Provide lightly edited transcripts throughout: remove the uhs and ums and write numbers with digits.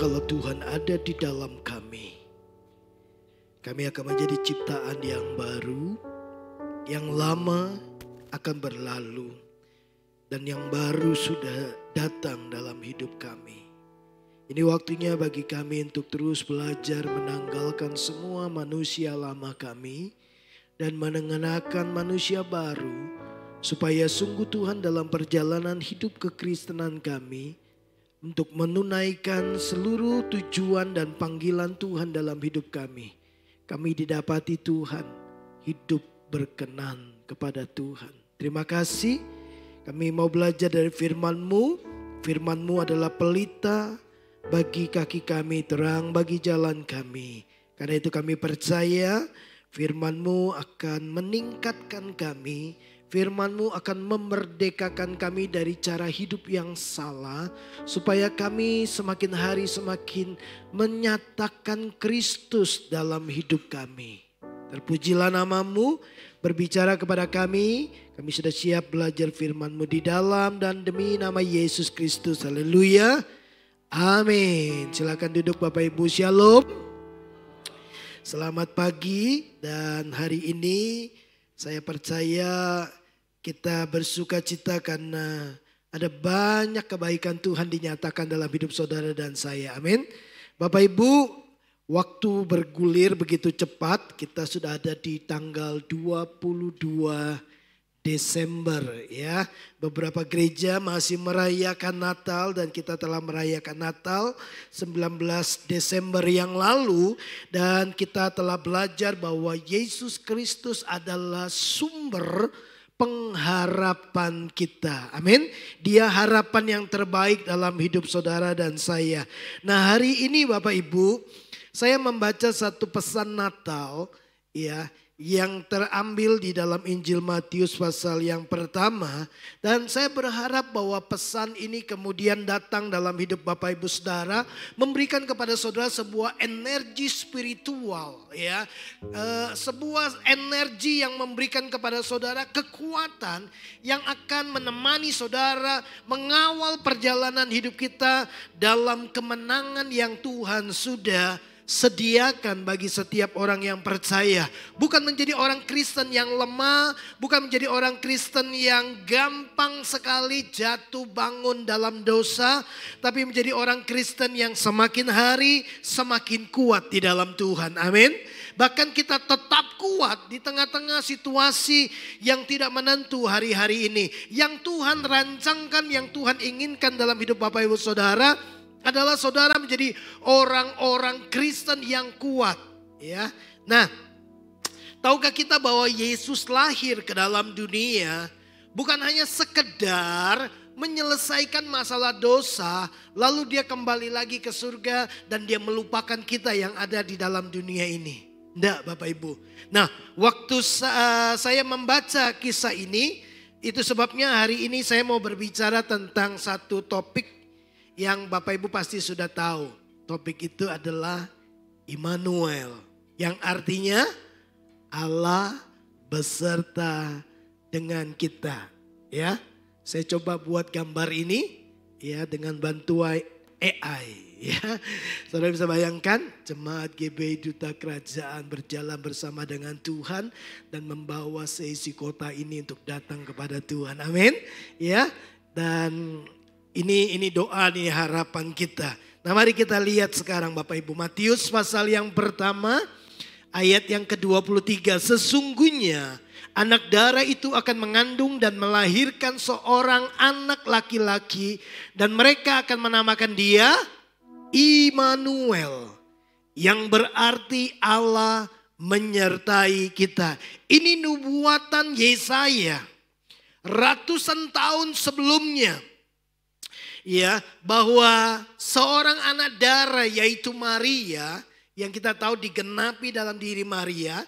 kalau Tuhan ada di dalam kami, kami akan menjadi ciptaan yang baru, yang lama akan berlalu, dan yang baru sudah datang dalam hidup kami. Ini waktunya bagi kami untuk terus belajar menanggalkan semua manusia lama kami dan mengenakan manusia baru, supaya sungguh Tuhan dalam perjalanan hidup kekristenan kami untuk menunaikan seluruh tujuan dan panggilan Tuhan dalam hidup kami. Kami didapati Tuhan hidup berkenan kepada Tuhan. Terima kasih. Kami mau belajar dari firman-Mu. Firman-Mu adalah pelita bagi kaki kami, terang bagi jalan kami. Karena itu kami percaya firman-Mu akan meningkatkan kami. Firman-Mu akan memerdekakan kami dari cara hidup yang salah, supaya kami semakin hari semakin menyatakan Kristus dalam hidup kami. Terpujilah nama-Mu, berbicara kepada kami. Kami sudah siap belajar firman-Mu di dalam dan demi nama Yesus Kristus. Haleluya. Amin. Silakan duduk Bapak Ibu. Shalom. Selamat pagi, dan hari ini saya percaya kita bersuka cita karena ada banyak kebaikan Tuhan dinyatakan dalam hidup saudara dan saya. Amin. Bapak Ibu, waktu bergulir begitu cepat. Kita sudah ada di tanggal 22 Desember ya. Beberapa gereja masih merayakan Natal dan kita telah merayakan Natal 19 Desember yang lalu. Dan kita telah belajar bahwa Yesus Kristus adalah sumber pengharapan kita. Amin. Dia harapan yang terbaik dalam hidup saudara dan saya. Nah, hari ini Bapak Ibu, saya membaca satu pesan Natal ya, yang terambil di dalam Injil Matius pasal yang pertama. Dan saya berharap bahwa pesan ini kemudian datang dalam hidup Bapak Ibu Saudara, memberikan kepada saudara sebuah energi spiritual ya, sebuah energi yang memberikan kepada saudara kekuatan yang akan menemani saudara mengawal perjalanan hidup kita dalam kemenangan yang Tuhan sudah sediakan bagi setiap orang yang percaya. Bukan menjadi orang Kristen yang lemah, bukan menjadi orang Kristen yang gampang sekali jatuh bangun dalam dosa, tapi menjadi orang Kristen yang semakin hari semakin kuat di dalam Tuhan. Amin. Bahkan kita tetap kuat di tengah-tengah situasi yang tidak menentu hari-hari ini. Yang Tuhan rancangkan, yang Tuhan inginkan dalam hidup Bapak Ibu Saudara adalah saudara menjadi orang-orang Kristen yang kuat ya. Nah, tahukah kita bahwa Yesus lahir ke dalam dunia bukan hanya sekedar menyelesaikan masalah dosa, lalu dia kembali lagi ke surga dan dia melupakan kita yang ada di dalam dunia ini. Enggak Bapak Ibu. Nah, waktu saya membaca kisah ini, itu sebabnya hari ini saya mau berbicara tentang satu topik yang Bapak Ibu pasti sudah tahu. Topik itu adalah Immanuel, yang artinya Allah beserta dengan kita. Ya, saya coba buat gambar ini ya dengan bantuan AI. Ya, saudara bisa bayangkan jemaat GBI Duta Kerajaan berjalan bersama dengan Tuhan dan membawa seisi kota ini untuk datang kepada Tuhan. Amin. Ya, dan ini doa nih, harapan kita. Nah, mari kita lihat sekarang Bapak Ibu. Matius pasal yang pertama ayat yang ke-23. Sesungguhnya anak darah itu akan mengandung dan melahirkan seorang anak laki-laki, dan mereka akan menamakan dia Immanuel, yang berarti Allah menyertai kita. Ini nubuatan Yesaya ratusan tahun sebelumnya. Ya, bahwa seorang anak darah yaitu Maria, yang kita tahu digenapi dalam diri Maria,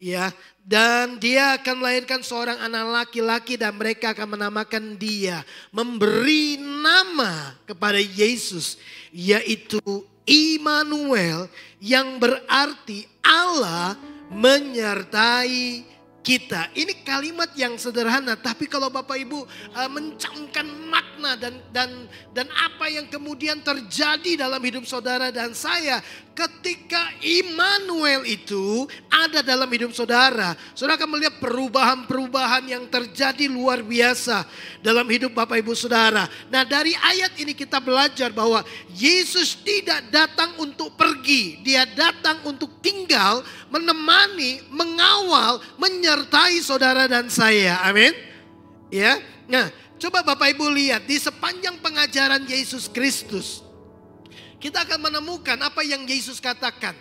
ya, dan dia akan melahirkan seorang anak laki-laki dan mereka akan menamakan dia, memberi nama kepada Yesus, yaitu Immanuel, yang berarti Allah menyertai kita. Ini kalimat yang sederhana, tapi kalau Bapak Ibu mencamkan makna dan apa yang kemudian terjadi dalam hidup saudara dan saya ketika Immanuel itu ada dalam hidup saudara, saudara akan melihat perubahan-perubahan yang terjadi luar biasa dalam hidup Bapak Ibu saudara. Nah, dari ayat ini kita belajar bahwa Yesus tidak datang untuk pergi, dia datang untuk tinggal, menemani, mengawal, menyertai saudara dan saya. Amin. Ya. Nah, coba Bapak Ibu lihat di sepanjang pengajaran Yesus Kristus, kita akan menemukan apa yang Yesus katakan.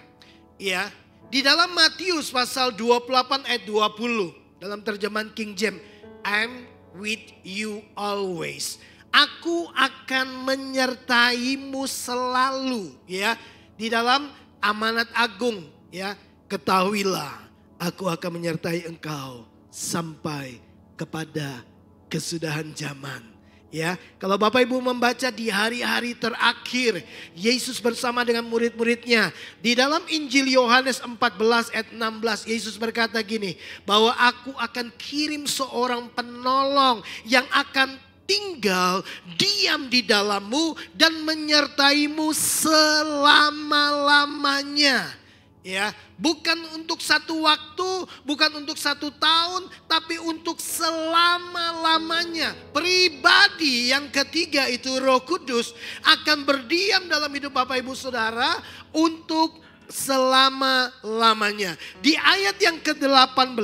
Ya, di dalam Matius pasal 28 ayat 20 dalam terjemahan King James, I'm with you always. Aku akan menyertaimu selalu. Ya, di dalam Amanat Agung, ya, ketahuilah aku akan menyertai engkau sampai kepada kesudahan zaman. Ya, kalau Bapak Ibu membaca di hari-hari terakhir, Yesus bersama dengan murid-muridnya. Di dalam Injil Yohanes 14 ayat 16, Yesus berkata gini, bahwa aku akan kirim seorang penolong yang akan tinggal diam di dalammu dan menyertaimu selama-lamanya. Ya, bukan untuk satu waktu, bukan untuk 1 tahun, tapi untuk selama-lamanya. Pribadi yang ketiga itu Roh Kudus akan berdiam dalam hidup Bapak Ibu Saudara untuk selama-lamanya. Di ayat yang ke-18,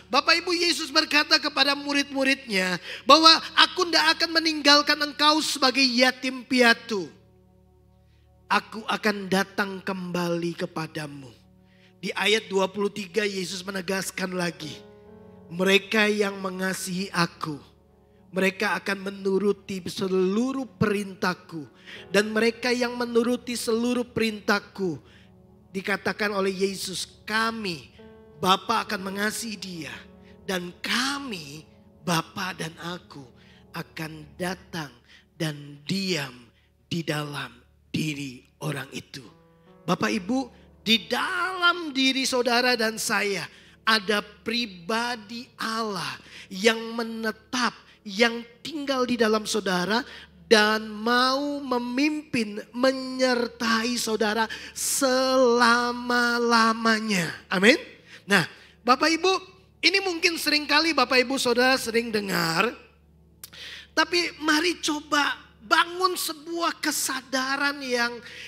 Bapak Ibu Yesus berkata kepada murid-muridnya bahwa aku tidak akan meninggalkan engkau sebagai yatim piatu. Aku akan datang kembali kepadamu. Di ayat 23 Yesus menegaskan lagi, mereka yang mengasihi aku, mereka akan menuruti seluruh perintahku. Dan mereka yang menuruti seluruh perintahku, dikatakan oleh Yesus, kami, Bapa akan mengasihi dia. Dan kami, Bapa dan aku, akan datang dan diam di dalam diri orang itu. Bapak Ibu, di dalam diri saudara dan saya ada pribadi Allah yang menetap, yang tinggal di dalam saudara dan mau memimpin, menyertai saudara selama-lamanya. Amin. Nah, Bapak Ibu, ini mungkin seringkali Bapak Ibu saudara sering dengar, tapi mari coba bangun sebuah kesadaran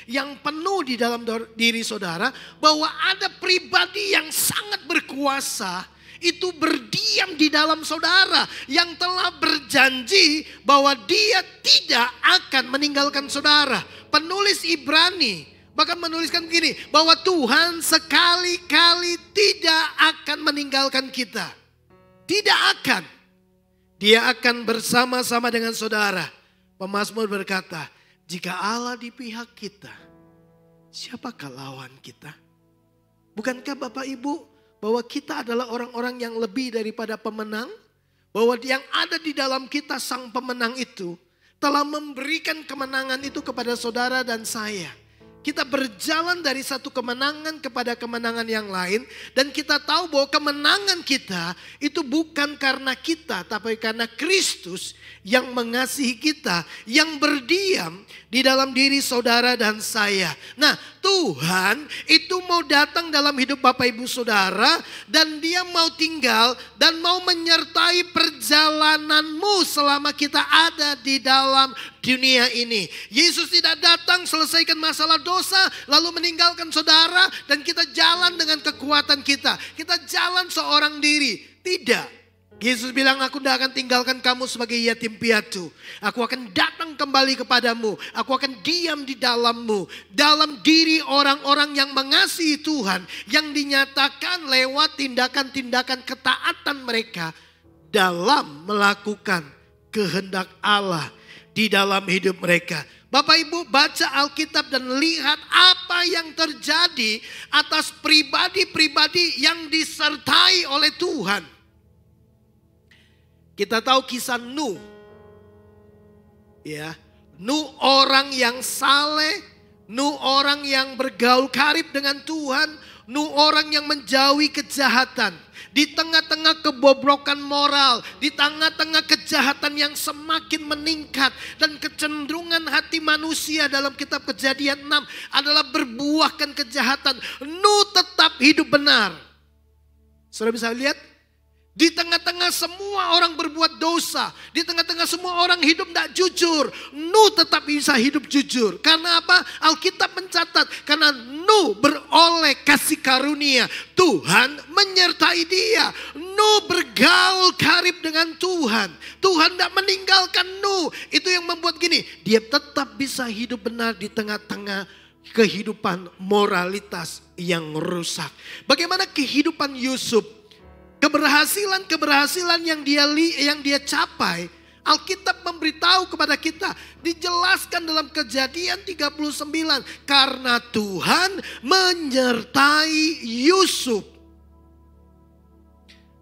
yang penuh di dalam diri saudara bahwa ada pribadi yang sangat berkuasa itu berdiam di dalam saudara yang telah berjanji bahwa dia tidak akan meninggalkan saudara. Penulis Ibrani bahkan menuliskan begini, bahwa Tuhan sekali-kali tidak akan meninggalkan kita. Tidak akan. Dia akan bersama-sama dengan saudara. Pemazmur berkata, jika Allah di pihak kita, siapakah lawan kita? Bukankah Bapak Ibu bahwa kita adalah orang-orang yang lebih daripada pemenang? Bahwa yang ada di dalam kita sang pemenang itu telah memberikan kemenangan itu kepada saudara dan saya. Kita berjalan dari satu kemenangan kepada kemenangan yang lain. Dan kita tahu bahwa kemenangan kita itu bukan karena kita, tapi karena Kristus yang mengasihi kita, yang berdiam di dalam diri saudara dan saya. Nah, Tuhan itu mau datang dalam hidup Bapak Ibu Saudara dan dia mau tinggal dan mau menyertai perjalananmu selama kita ada di dalam dunia ini. Yesus tidak datang selesaikan masalah dosa lalu meninggalkan saudara dan kita jalan dengan kekuatan kita. Kita jalan seorang diri. Tidak. Yesus bilang, aku tidak akan tinggalkan kamu sebagai yatim piatu. Aku akan datang kembali kepadamu. Aku akan diam di dalammu. Dalam diri orang-orang yang mengasihi Tuhan. Yang dinyatakan lewat tindakan-tindakan ketaatan mereka. Dalam melakukan kehendak Allah di dalam hidup mereka. Bapak Ibu baca Alkitab dan lihat apa yang terjadi atas pribadi-pribadi yang disertai oleh Tuhan. Kita tahu kisah Nuh. Ya, Nuh orang yang saleh, Nu orang yang bergaul karib dengan Tuhan. Nu orang yang menjauhi kejahatan. Di tengah-tengah kebobrokan moral. Di tengah-tengah kejahatan yang semakin meningkat. Dan kecenderungan hati manusia dalam kitab Kejadian 6 adalah berbuahkan kejahatan. Nu tetap hidup benar. Saudara bisa lihat? Di tengah-tengah semua orang berbuat dosa. Di tengah-tengah semua orang hidup tidak jujur. Nu tetap bisa hidup jujur. Karena apa? Alkitab mencatat. Karena Nu beroleh kasih karunia. Tuhan menyertai dia. Nu bergaul karib dengan Tuhan. Tuhan tidak meninggalkan Nu. Itu yang membuat gini. Dia tetap bisa hidup benar di tengah-tengah kehidupan moralitas yang rusak. Bagaimana kehidupan Yusuf? Keberhasilan yang dia capai, Alkitab memberitahu kepada kita, dijelaskan dalam Kejadian 39, karena Tuhan menyertai Yusuf.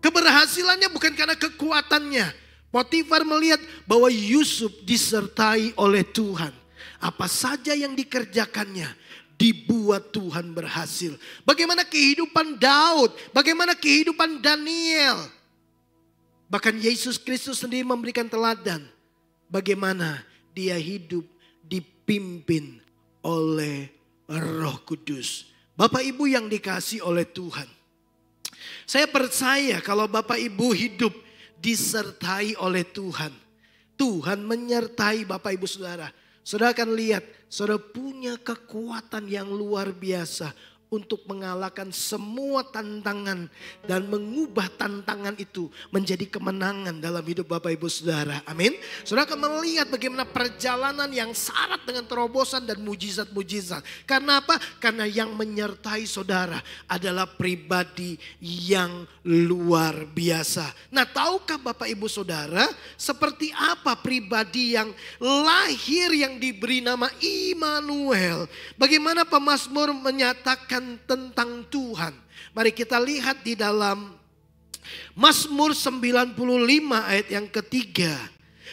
Keberhasilannya bukan karena kekuatannya. Potifar melihat bahwa Yusuf disertai oleh Tuhan. Apa saja yang dikerjakannya dibuat Tuhan berhasil. Bagaimana kehidupan Daud, bagaimana kehidupan Daniel. Bahkan Yesus Kristus sendiri memberikan teladan. Bagaimana dia hidup dipimpin oleh Roh Kudus. Bapak Ibu yang dikasihi oleh Tuhan. Saya percaya kalau Bapak Ibu hidup disertai oleh Tuhan. Tuhan menyertai Bapak Ibu Saudara. Saudara akan lihat, saudara punya kekuatan yang luar biasa untuk mengalahkan semua tantangan dan mengubah tantangan itu menjadi kemenangan dalam hidup Bapak Ibu Saudara. Amin. Saudara akan melihat bagaimana perjalanan yang syarat dengan terobosan dan mujizat-mujizat. Karena apa? Karena yang menyertai saudara adalah pribadi yang luar biasa. Nah, tahukah Bapak Ibu Saudara seperti apa pribadi yang lahir yang diberi nama Immanuel? Bagaimana pemazmur menyatakan tentang Tuhan. Mari kita lihat di dalam Mazmur 95 ayat yang ketiga.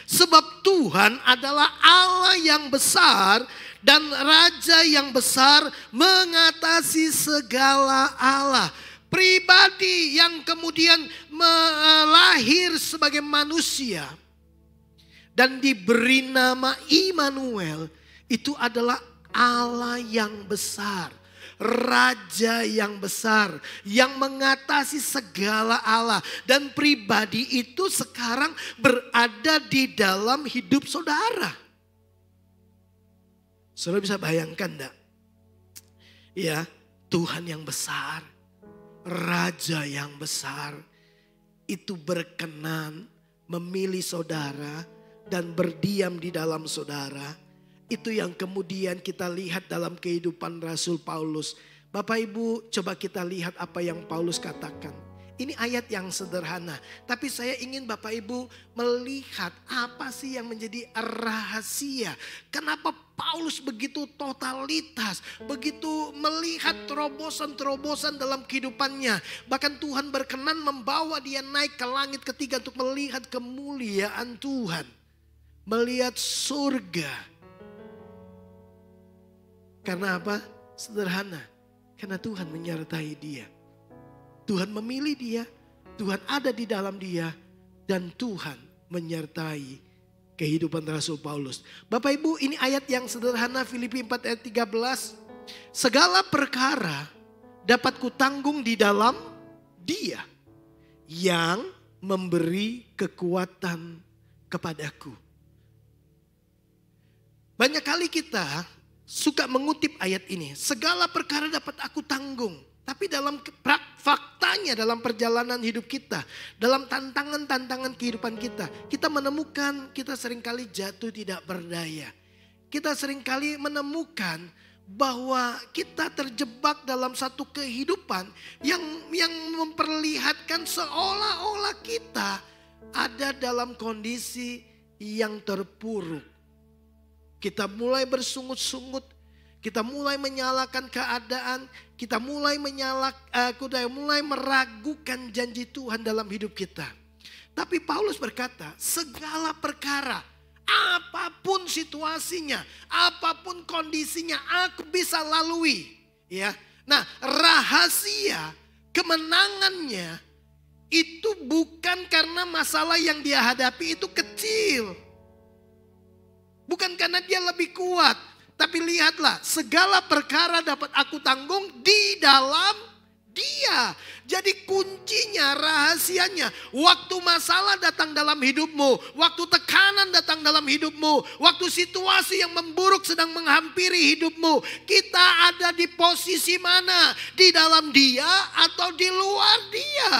Sebab Tuhan adalah Allah yang besar dan Raja yang besar mengatasi segala Allah. Pribadi yang kemudian lahir sebagai manusia dan diberi nama Immanuel, itu adalah Allah yang besar. Raja yang besar yang mengatasi segala Allah, dan pribadi itu sekarang berada di dalam hidup saudara. Saudara bisa bayangkan enggak? Ya, Tuhan yang besar, Raja yang besar itu berkenan memilih saudara dan berdiam di dalam saudara. Itu yang kemudian kita lihat dalam kehidupan Rasul Paulus. Bapak Ibu, coba kita lihat apa yang Paulus katakan. Ini ayat yang sederhana, tapi saya ingin Bapak Ibu melihat apa sih yang menjadi rahasia. Kenapa Paulus begitu totalitas, begitu melihat terobosan-terobosan dalam kehidupannya. Bahkan Tuhan berkenan membawa dia naik ke langit ketiga untuk melihat kemuliaan Tuhan. Melihat surga. Karena apa? Sederhana. Karena Tuhan menyertai dia. Tuhan memilih dia. Tuhan ada di dalam dia. Dan Tuhan menyertai kehidupan Rasul Paulus. Bapak Ibu, ini ayat yang sederhana, Filipi 4 ayat 13. Segala perkara dapat kutanggung di dalam dia yang memberi kekuatan kepadaku. Banyak kali kita suka mengutip ayat ini. Segala perkara dapat aku tanggung. Tapi dalam faktanya, dalam perjalanan hidup kita, dalam tantangan-tantangan kehidupan kita, kita menemukan kita seringkali jatuh tidak berdaya. Kita seringkali menemukan bahwa kita terjebak dalam satu kehidupan yang memperlihatkan seolah-olah kita ada dalam kondisi yang terpuruk. Kita mulai bersungut-sungut, kita mulai menyalahkan keadaan, kita mulai meragukan janji Tuhan dalam hidup kita. Tapi Paulus berkata, segala perkara. Apapun situasinya, apapun kondisinya, aku bisa lalui. Ya, nah rahasia kemenangannya itu bukan karena masalah yang dia hadapi itu kecil. Bukan karena dia lebih kuat. Tapi lihatlah, segala perkara dapat aku tanggung di dalam Dia. Jadi kuncinya, rahasianya, waktu masalah datang dalam hidupmu, waktu tekanan datang dalam hidupmu, waktu situasi yang memburuk sedang menghampiri hidupmu, kita ada di posisi mana? Di dalam Dia atau di luar Dia?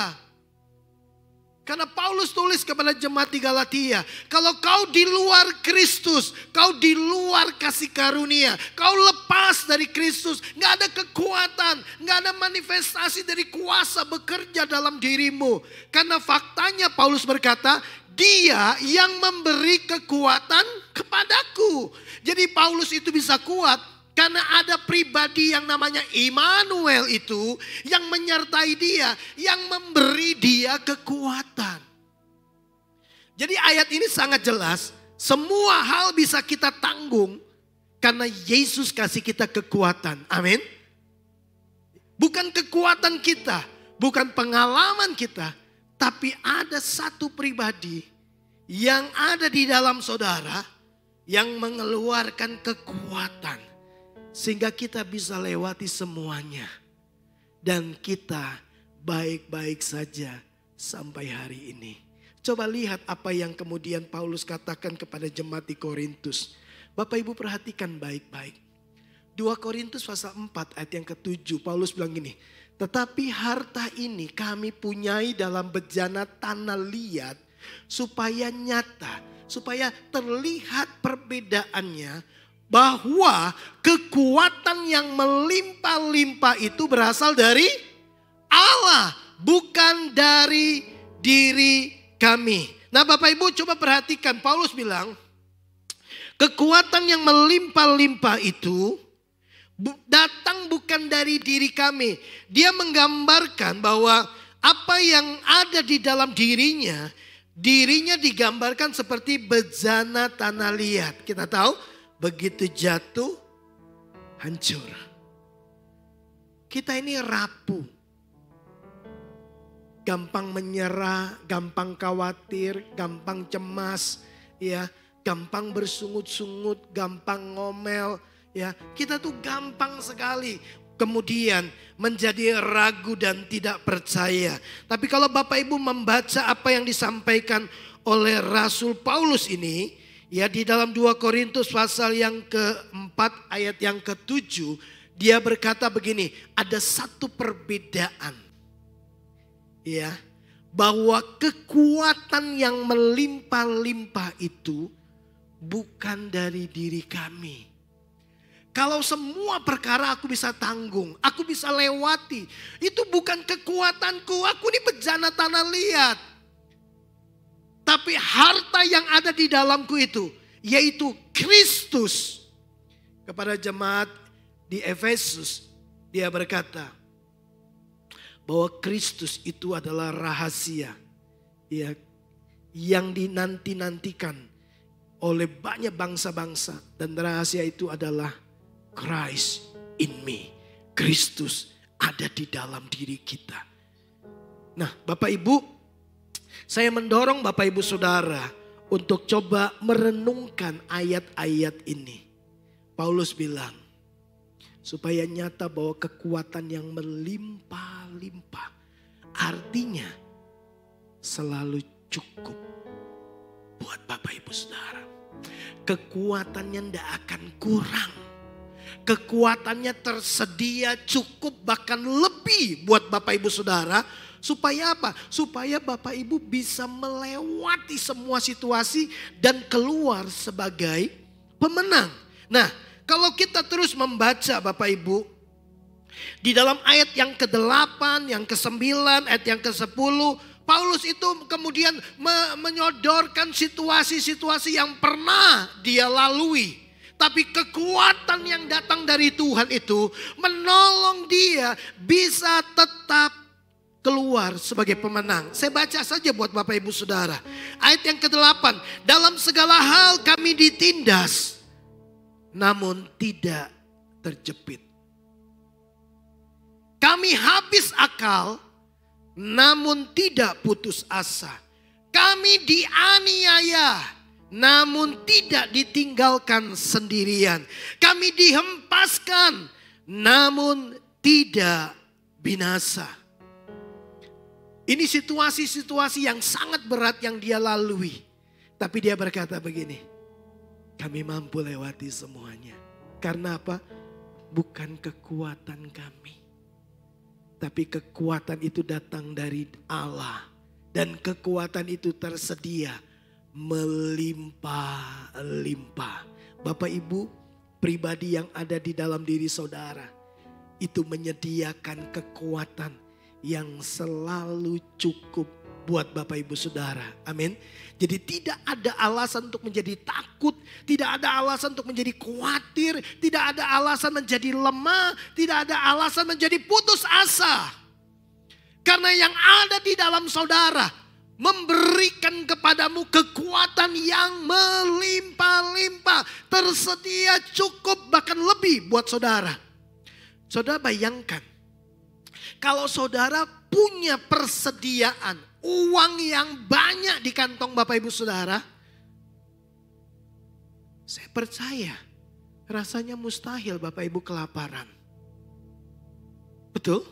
Karena Paulus tulis kepada jemaat di Galatia, kalau kau di luar Kristus, kau di luar kasih karunia, kau lepas dari Kristus, gak ada kekuatan, gak ada manifestasi dari kuasa bekerja dalam dirimu. Karena faktanya Paulus berkata, Dia yang memberi kekuatan kepadaku. Jadi Paulus itu bisa kuat karena ada pribadi yang namanya Immanuel itu yang menyertai dia, yang memberi dia kekuatan. Jadi ayat ini sangat jelas, semua hal bisa kita tanggung karena Yesus kasih kita kekuatan. Amin. Bukan kekuatan kita, bukan pengalaman kita, tapi ada satu pribadi yang ada di dalam saudara yang mengeluarkan kekuatan. Sehingga kita bisa lewati semuanya. Dan kita baik-baik saja sampai hari ini. Coba lihat apa yang kemudian Paulus katakan kepada jemaat di Korintus. Bapak Ibu perhatikan baik-baik. 2 Korintus pasal 4 ayat yang ke-7. Paulus bilang gini. Tetapi harta ini kami punyai dalam bejana tanah liat. Supaya nyata. Supaya terlihat perbedaannya. Bahwa kekuatan yang melimpah-limpah itu berasal dari Allah. Bukan dari diri kami. Nah Bapak Ibu coba perhatikan. Paulus bilang. Kekuatan yang melimpah-limpah itu. Datang bukan dari diri kami. Dia menggambarkan bahwa apa yang ada di dalam dirinya. Dirinya digambarkan seperti bejana tanah liat. Kita tahu. Begitu jatuh, hancur. Kita ini rapuh. Gampang menyerah, gampang khawatir, gampang cemas, ya, gampang bersungut-sungut, gampang ngomel, ya. Kita tuh gampang sekali kemudian menjadi ragu dan tidak percaya. Tapi kalau Bapak Ibu membaca apa yang disampaikan oleh Rasul Paulus ini, ya di dalam 2 Korintus pasal yang ke-4 ayat yang ke-7. Dia berkata begini. Ada satu perbedaan. Ya. Bahwa kekuatan yang melimpah-limpah itu. Bukan dari diri kami. Kalau semua perkara aku bisa tanggung. Aku bisa lewati. Itu bukan kekuatanku. Aku ini bejana tanah liat. Tapi harta yang ada di dalamku itu, yaitu Kristus. Kepada jemaat di Efesus, dia berkata bahwa Kristus itu adalah rahasia, ya, yang dinanti-nantikan oleh banyak bangsa-bangsa. Dan rahasia itu adalah Christ in me. Kristus ada di dalam diri kita. Nah Bapak Ibu, saya mendorong Bapak Ibu Saudara untuk coba merenungkan ayat-ayat ini. Paulus bilang, supaya nyata bahwa kekuatan yang melimpah-limpah. Artinya selalu cukup buat Bapak Ibu Saudara. Kekuatannya tidak akan kurang. Kekuatannya tersedia cukup bahkan lebih buat Bapak Ibu Saudara. Supaya apa? Supaya Bapak Ibu bisa melewati semua situasi dan keluar sebagai pemenang. Nah, kalau kita terus membaca Bapak Ibu. Di dalam ayat yang ke-8, yang ke-9, ayat yang ke-10. Paulus itu kemudian menyodorkan situasi-situasi yang pernah dia lalui. Tapi kekuatan yang datang dari Tuhan itu menolong dia bisa tetap keluar sebagai pemenang. Saya baca saja buat Bapak Ibu Saudara. Ayat yang ke-8. Dalam segala hal kami ditindas, namun tidak terjepit. Kami habis akal, namun tidak putus asa. Kami dianiaya, namun tidak ditinggalkan sendirian. Kami dihempaskan, namun tidak binasa. Ini situasi-situasi yang sangat berat yang dia lalui. Tapi dia berkata begini, kami mampu lewati semuanya. Karena apa? Bukan kekuatan kami, tapi kekuatan itu datang dari Allah. Dan kekuatan itu tersedia melimpah-limpah. Bapak Ibu, pribadi yang ada di dalam diri saudara itu menyediakan kekuatan yang selalu cukup buat Bapak Ibu Saudara. Amin. Jadi tidak ada alasan untuk menjadi takut, tidak ada alasan untuk menjadi khawatir, tidak ada alasan menjadi lemah, tidak ada alasan menjadi putus asa. Karena yang ada di dalam saudara memberikan kepadamu kekuatan yang melimpah-limpah, tersedia cukup bahkan lebih buat saudara. Saudara bayangkan, kalau saudara punya persediaan uang yang banyak di kantong Bapak Ibu Saudara, saya percaya rasanya mustahil Bapak Ibu kelaparan. Betul?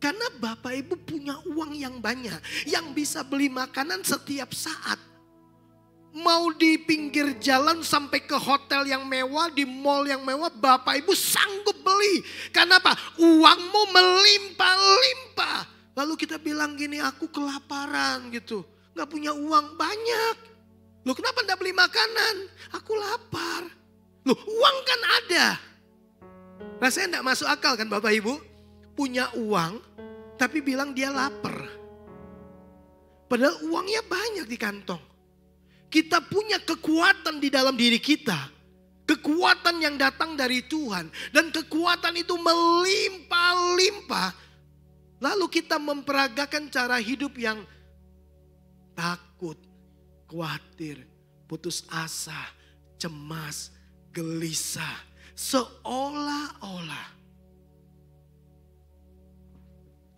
Karena Bapak Ibu punya uang yang banyak, yang bisa beli makanan setiap saat. Mau di pinggir jalan sampai ke hotel yang mewah, di mall yang mewah, Bapak Ibu sanggup beli. Karena apa? Uangmu melimpah-limpah. Lalu kita bilang gini, aku kelaparan gitu. Gak punya uang banyak. Loh kenapa gak beli makanan? Aku lapar. Loh uang kan ada. Rasanya gak masuk akal kan Bapak Ibu? Punya uang tapi bilang dia lapar. Padahal uangnya banyak di kantong. Kita punya kekuatan di dalam diri kita. Kekuatan yang datang dari Tuhan. Dan kekuatan itu melimpah-limpah. Lalu kita memperagakan cara hidup yang takut, khawatir, putus asa, cemas, gelisah. Seolah-olah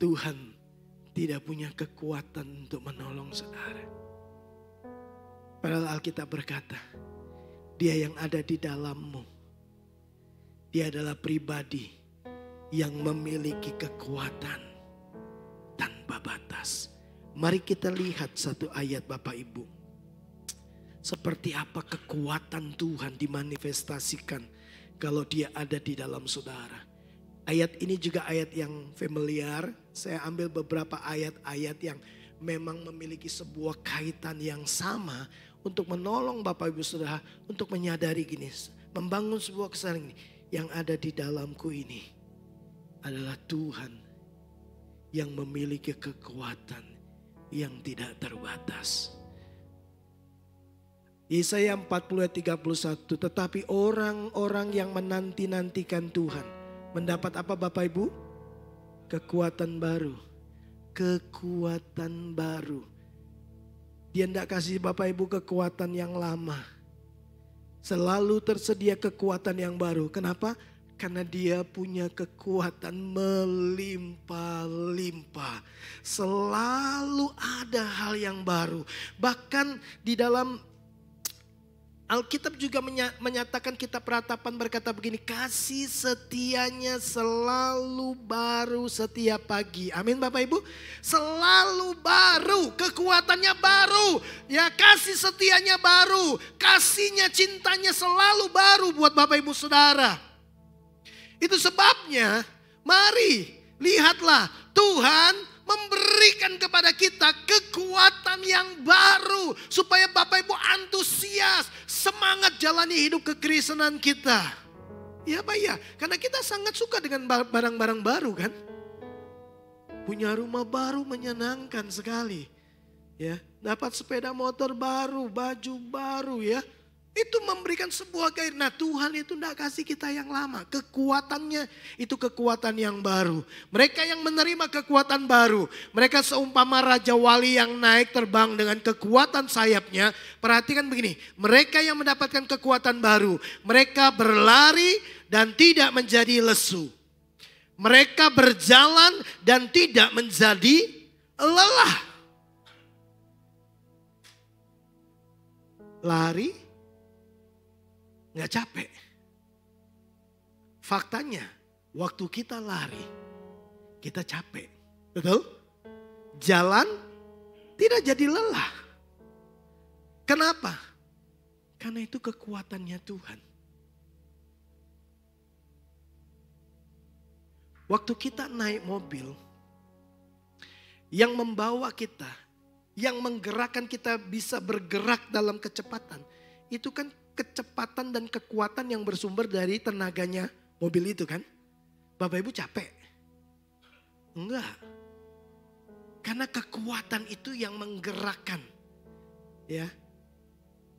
Tuhan tidak punya kekuatan untuk menolong saudara. Padahal Alkitab berkata, dia yang ada di dalammu, dia adalah pribadi yang memiliki kekuatan tanpa batas. Mari kita lihat satu ayat Bapak Ibu. Seperti apa kekuatan Tuhan dimanifestasikan kalau dia ada di dalam saudara. Ayat ini juga ayat yang familiar. Saya ambil beberapa ayat-ayat yang memang memiliki sebuah kaitan yang sama untuk menolong Bapak Ibu Saudara untuk menyadari gini, membangun sebuah kesadaran ini. Yang ada di dalamku ini adalah Tuhan yang memiliki kekuatan yang tidak terbatas. Yesaya 40 ayat 31, tetapi orang-orang yang menanti-nantikan Tuhan mendapat apa Bapak Ibu? Kekuatan baru. Kekuatan baru. Dia tidak kasih Bapak Ibu kekuatan yang lama. Selalu tersedia kekuatan yang baru. Kenapa? Karena dia punya kekuatan melimpah-limpah. Selalu ada hal yang baru. Bahkan di dalam Alkitab juga menyatakan, kitab Ratapan berkata begini, kasih setianya selalu baru setiap pagi. Amin Bapak Ibu. Selalu baru, kekuatannya baru. Ya kasih setianya baru, kasihnya cintanya selalu baru buat Bapak Ibu Saudara. Itu sebabnya mari lihatlah Tuhan memberikan kepada kita kekuatan yang baru. Supaya Bapak Ibu antusias, semangat jalani hidup kekristenan kita. Ya Pak ya, karena kita sangat suka dengan barang-barang baru kan. Punya rumah baru menyenangkan sekali. Ya, dapat sepeda motor baru, baju baru ya. Itu memberikan sebuah gairah. Nah Tuhan itu tidak kasih kita yang lama. Kekuatannya itu kekuatan yang baru. Mereka yang menerima kekuatan baru. Mereka seumpama Raja Wali yang naik terbang dengan kekuatan sayapnya. Perhatikan begini. Mereka yang mendapatkan kekuatan baru. Mereka berlari dan tidak menjadi lesu. Mereka berjalan dan tidak menjadi lelah. Lari nggak capek. Faktanya waktu kita lari kita capek. Betul? Jalan tidak jadi lelah. Kenapa? Karena itu kekuatannya Tuhan. Waktu kita naik mobil yang membawa kita, yang menggerakkan kita bisa bergerak dalam kecepatan, itu kan kecepatan dan kekuatan yang bersumber dari tenaganya mobil itu kan. Bapak Ibu capek? Enggak. Karena kekuatan itu yang menggerakkan. Ya.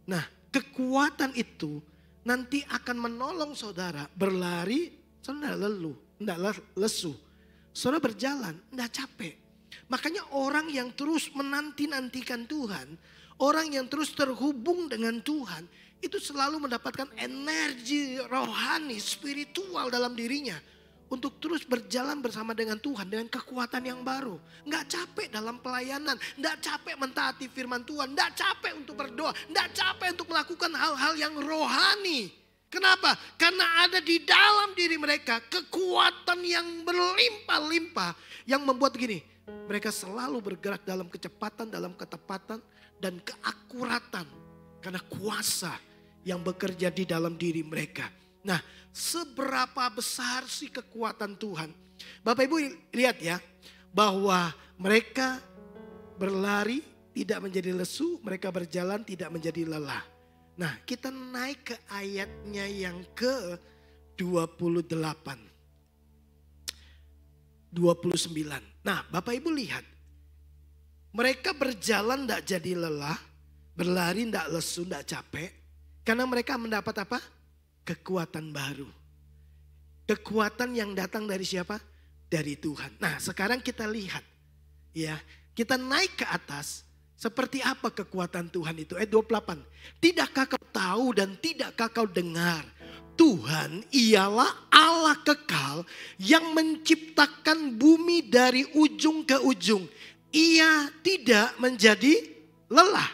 Nah, kekuatan itu nanti akan menolong saudara berlari, saudara enggak lesu. Saudara berjalan, enggak capek. Makanya orang yang terus menanti-nantikan Tuhan, orang yang terus terhubung dengan Tuhan, itu selalu mendapatkan energi rohani, spiritual dalam dirinya. Untuk terus berjalan bersama dengan Tuhan dengan kekuatan yang baru. Nggak capek dalam pelayanan, nggak capek mentaati firman Tuhan, nggak capek untuk berdoa, nggak capek untuk melakukan hal-hal yang rohani. Kenapa? Karena ada di dalam diri mereka kekuatan yang berlimpah-limpah. Yang membuat begini, mereka selalu bergerak dalam kecepatan, dalam ketepatan, dan keakuratan. Karena kuasa yang bekerja di dalam diri mereka. Nah, seberapa besar sih kekuatan Tuhan? Bapak Ibu lihat ya, bahwa mereka berlari tidak menjadi lesu, mereka berjalan tidak menjadi lelah. Nah, kita naik ke ayatnya yang ke-28. 29. Nah, Bapak Ibu lihat. Mereka berjalan tidak jadi lelah. Berlari tidak lesu, tidak capek. Karena mereka mendapat apa? Kekuatan baru. Kekuatan yang datang dari siapa? Dari Tuhan. Nah sekarang kita lihat. Ya, kita naik ke atas. Seperti apa kekuatan Tuhan itu? 28. Tidakkah kau tahu dan tidakkah kau dengar? Tuhan ialah Allah kekal yang menciptakan bumi dari ujung ke ujung. Ia tidak menjadi lelah.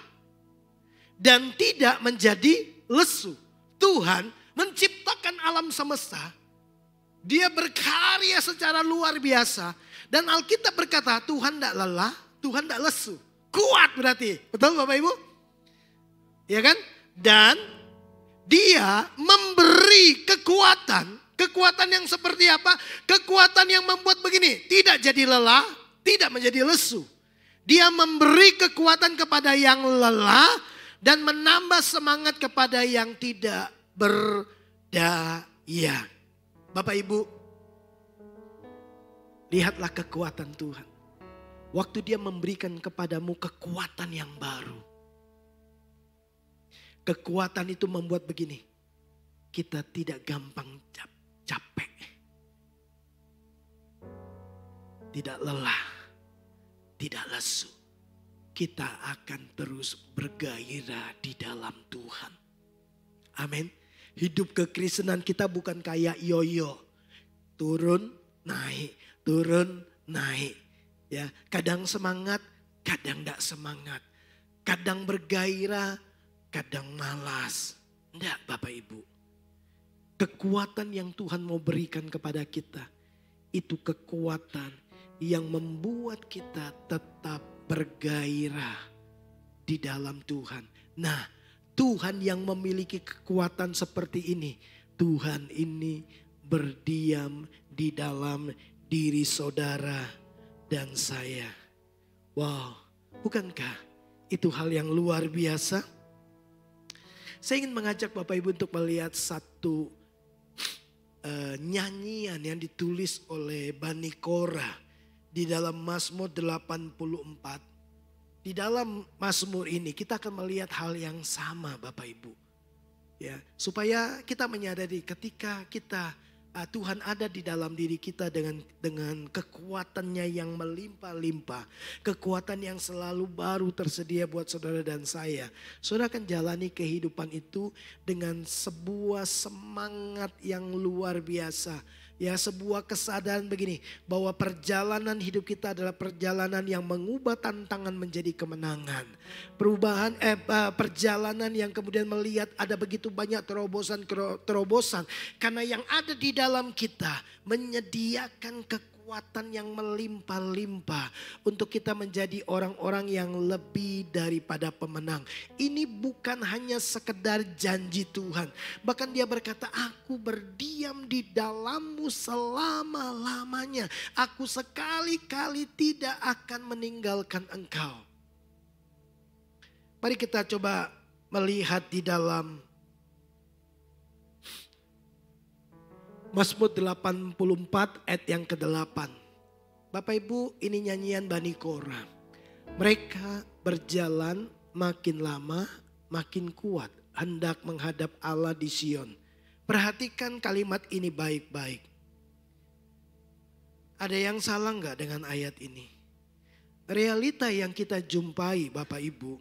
Dan tidak menjadi lesu. Tuhan menciptakan alam semesta. Dia berkarya secara luar biasa. Dan Alkitab berkata Tuhan tidak lelah, Tuhan tidak lesu. Kuat berarti. Betul Bapak Ibu? Ya kan? Dan dia memberi kekuatan. Kekuatan yang seperti apa? Kekuatan yang membuat begini. Tidak jadi lelah, tidak menjadi lesu. Dia memberi kekuatan kepada yang lelah. Dan menambah semangat kepada yang tidak berdaya. Bapak Ibu, lihatlah kekuatan Tuhan. Waktu dia memberikan kepadamu kekuatan yang baru. Kekuatan itu membuat begini. Kita tidak gampang capek. Tidak lelah. Tidak lesu. Kita akan terus bergairah di dalam Tuhan. Amin. Hidup kekristenan kita bukan kayak yoyo. Turun, naik, turun, naik. Ya, kadang semangat, kadang tidak semangat. Kadang bergairah, kadang malas. Enggak Bapak Ibu. Kekuatan yang Tuhan mau berikan kepada kita. Itu kekuatan yang membuat kita tetap bergairah di dalam Tuhan. Nah, Tuhan yang memiliki kekuatan seperti ini. Tuhan ini berdiam di dalam diri saudara dan saya. Wow, bukankah itu hal yang luar biasa? Saya ingin mengajak Bapak Ibu untuk melihat satu nyanyian yang ditulis oleh Bani Korah. Di dalam Mazmur 84. Di dalam Mazmur ini kita akan melihat hal yang sama Bapak Ibu. Ya, supaya kita menyadari ketika Tuhan ada di dalam diri kita dengan kekuatannya yang melimpah-limpah. Kekuatan yang selalu baru tersedia buat saudara dan saya. Saudara akan jalani kehidupan itu dengan sebuah semangat yang luar biasa. Ya, sebuah kesadaran begini, bahwa perjalanan hidup kita adalah perjalanan yang mengubah tantangan menjadi kemenangan. Perjalanan yang kemudian melihat ada begitu banyak terobosan. Karena yang ada di dalam kita menyediakan kekuatan yang melimpah-limpah untuk kita menjadi orang-orang yang lebih daripada pemenang. Ini bukan hanya sekedar janji Tuhan. Bahkan dia berkata, aku berdiam di dalammu selama-lamanya. Aku sekali-kali tidak akan meninggalkan engkau. Mari kita coba melihat di dalam Mazmur 84 ayat yang ke-8. Bapak Ibu, ini nyanyian Bani Korah. Mereka berjalan makin lama makin kuat, hendak menghadap Allah di Sion. Perhatikan kalimat ini baik-baik. Ada yang salah enggak dengan ayat ini? Realita yang kita jumpai Bapak Ibu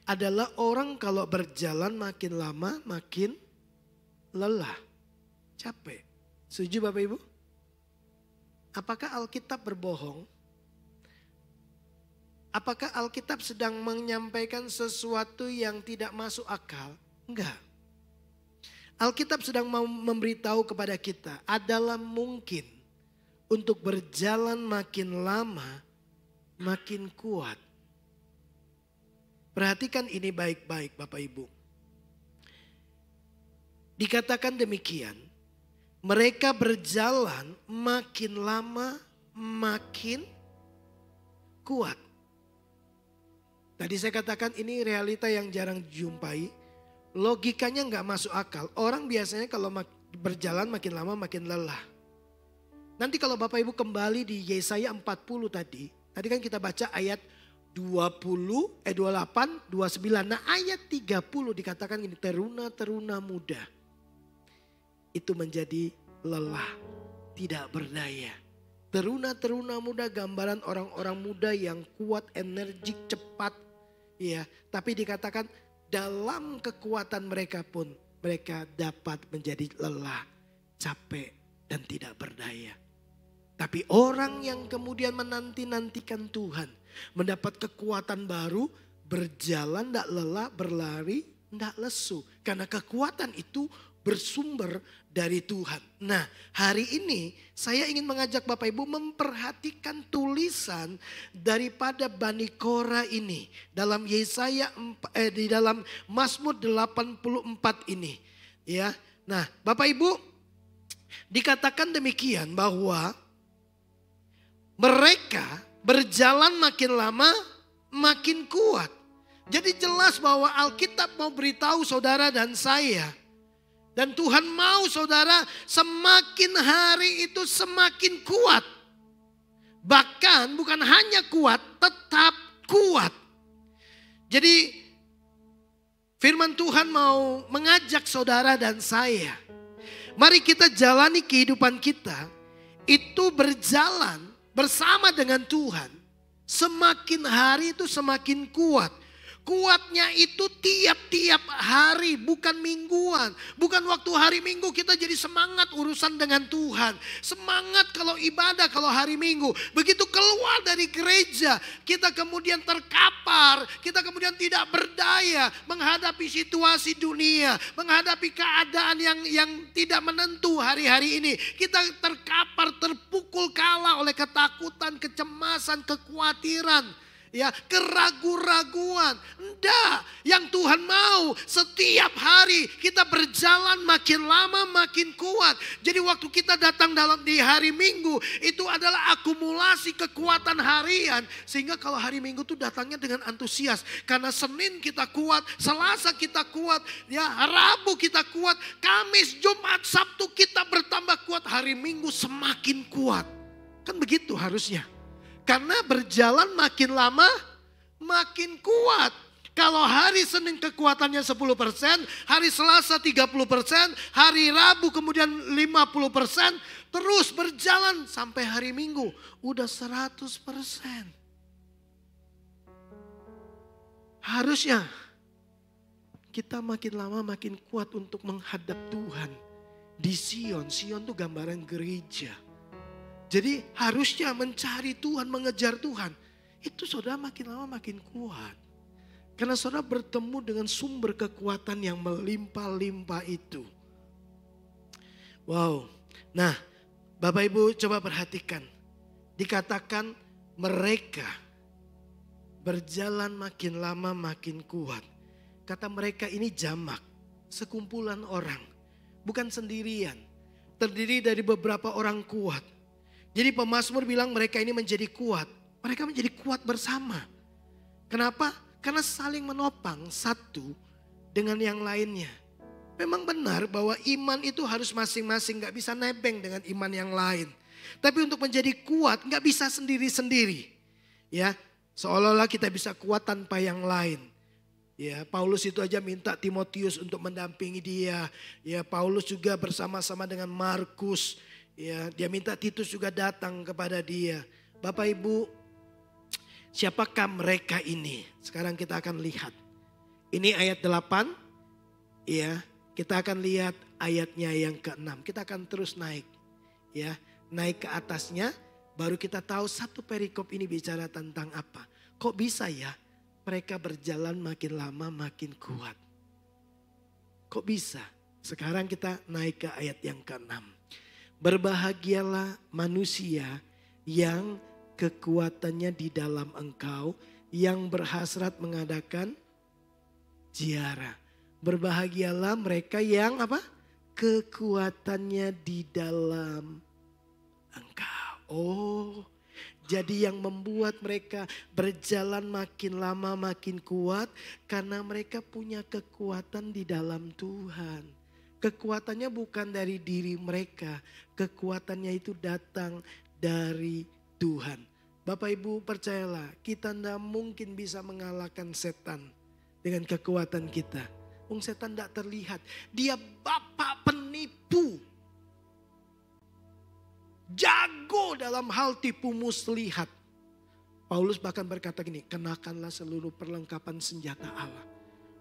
adalah orang kalau berjalan makin lama makin lelah. Capek. Setuju Bapak Ibu? Apakah Alkitab berbohong? Apakah Alkitab sedang menyampaikan sesuatu yang tidak masuk akal? Enggak. Alkitab sedang memberitahu kepada kita adalah mungkin untuk berjalan makin lama makin kuat. Perhatikan ini baik-baik Bapak Ibu. Dikatakan demikian. Mereka berjalan makin lama makin kuat. Tadi saya katakan ini realita yang jarang dijumpai. Logikanya nggak masuk akal. Orang biasanya kalau berjalan makin lama makin lelah. Nanti kalau Bapak Ibu kembali di Yesaya 40 tadi kan kita baca ayat 28, 29. Nah ayat 30 dikatakan ini, teruna-teruna muda itu menjadi lelah, tidak berdaya. Teruna-teruna muda gambaran orang-orang muda yang kuat, energik, cepat. Ya, tapi dikatakan dalam kekuatan mereka pun mereka dapat menjadi lelah, capek dan tidak berdaya. Tapi orang yang kemudian menanti-nantikan Tuhan, mendapat kekuatan baru, berjalan tidak lelah, berlari tidak lesu. Karena kekuatan itu bersumber dari Tuhan. Nah, hari ini saya ingin mengajak Bapak Ibu memperhatikan tulisan daripada Bani Korah ini dalam Yesaya di dalam Mazmur 84 ini, ya. Nah, Bapak Ibu, dikatakan demikian bahwa mereka berjalan makin lama makin kuat. Jadi jelas bahwa Alkitab mau beritahu saudara dan saya, dan Tuhan mau saudara semakin hari itu semakin kuat. Bahkan bukan hanya kuat, tetap kuat. Jadi firman Tuhan mau mengajak saudara dan saya. Mari kita jalani kehidupan kita itu berjalan bersama dengan Tuhan. Semakin hari itu semakin kuat. Kuatnya itu tiap-tiap hari, bukan mingguan. Bukan waktu hari Minggu kita jadi semangat urusan dengan Tuhan. Semangat kalau ibadah kalau hari Minggu. Begitu keluar dari gereja, kita kemudian terkapar. Kita kemudian tidak berdaya menghadapi situasi dunia. Menghadapi keadaan yang tidak menentu hari-hari ini. Kita terkapar, terpukul kalah oleh ketakutan, kecemasan, kekhawatiran. Ya, keraguan-raguan. Enggak, yang Tuhan mau setiap hari kita berjalan makin lama makin kuat. Jadi waktu kita datang di hari Minggu itu adalah akumulasi kekuatan harian. Sehingga kalau hari Minggu itu datangnya dengan antusias. Karena Senin kita kuat, Selasa kita kuat, ya Rabu kita kuat, Kamis, Jumat, Sabtu kita bertambah kuat. Hari Minggu semakin kuat. Kan begitu harusnya. Karena berjalan makin lama makin kuat. Kalau hari Senin kekuatannya 10%, hari Selasa 30%, hari Rabu kemudian 50%, terus berjalan sampai hari Minggu. Udah 100%. Harusnya kita makin lama makin kuat untuk menghadap Tuhan. Di Sion, Sion itu gambaran gereja. Jadi harusnya mencari Tuhan, mengejar Tuhan. Itu saudara makin lama makin kuat. Karena saudara bertemu dengan sumber kekuatan yang melimpah-limpah itu. Wow. Nah, Bapak Ibu coba perhatikan. Dikatakan mereka berjalan makin lama makin kuat. Kata mereka ini jamak, sekumpulan orang. Bukan sendirian. Terdiri dari beberapa orang kuat. Jadi pemazmur bilang mereka ini menjadi kuat. Mereka menjadi kuat bersama. Kenapa? Karena saling menopang satu dengan yang lainnya. Memang benar bahwa iman itu harus masing-masing, gak bisa nebeng dengan iman yang lain. Tapi untuk menjadi kuat gak bisa sendiri-sendiri. Ya, seolah-olah kita bisa kuat tanpa yang lain. Ya, Paulus itu aja minta Timotius untuk mendampingi dia. Ya, Paulus juga bersama-sama dengan Markus. Ya, dia minta Titus juga datang kepada dia. Bapak Ibu, siapakah mereka ini? Sekarang kita akan lihat. Ini ayat 8. Ya, kita akan lihat ayatnya yang ke-6. Kita akan terus naik. Ya, naik ke atasnya. Baru kita tahu satu perikop ini bicara tentang apa. Kok bisa ya mereka berjalan makin lama makin kuat? Kok bisa? Sekarang kita naik ke ayat yang ke-6. Berbahagialah manusia yang kekuatannya di dalam engkau, yang berhasrat mengadakan ziarah. Berbahagialah mereka yang apa? Kekuatannya di dalam engkau. Oh, jadi yang membuat mereka berjalan makin lama makin kuat karena mereka punya kekuatan di dalam Tuhan. Kekuatannya bukan dari diri mereka, kekuatannya itu datang dari Tuhan. Bapak Ibu percayalah, kita tidak mungkin bisa mengalahkan setan dengan kekuatan kita. Setan tidak terlihat, dia bapak penipu. Jago dalam hal tipu muslihat. Paulus bahkan berkata gini, kenakanlah seluruh perlengkapan senjata Allah.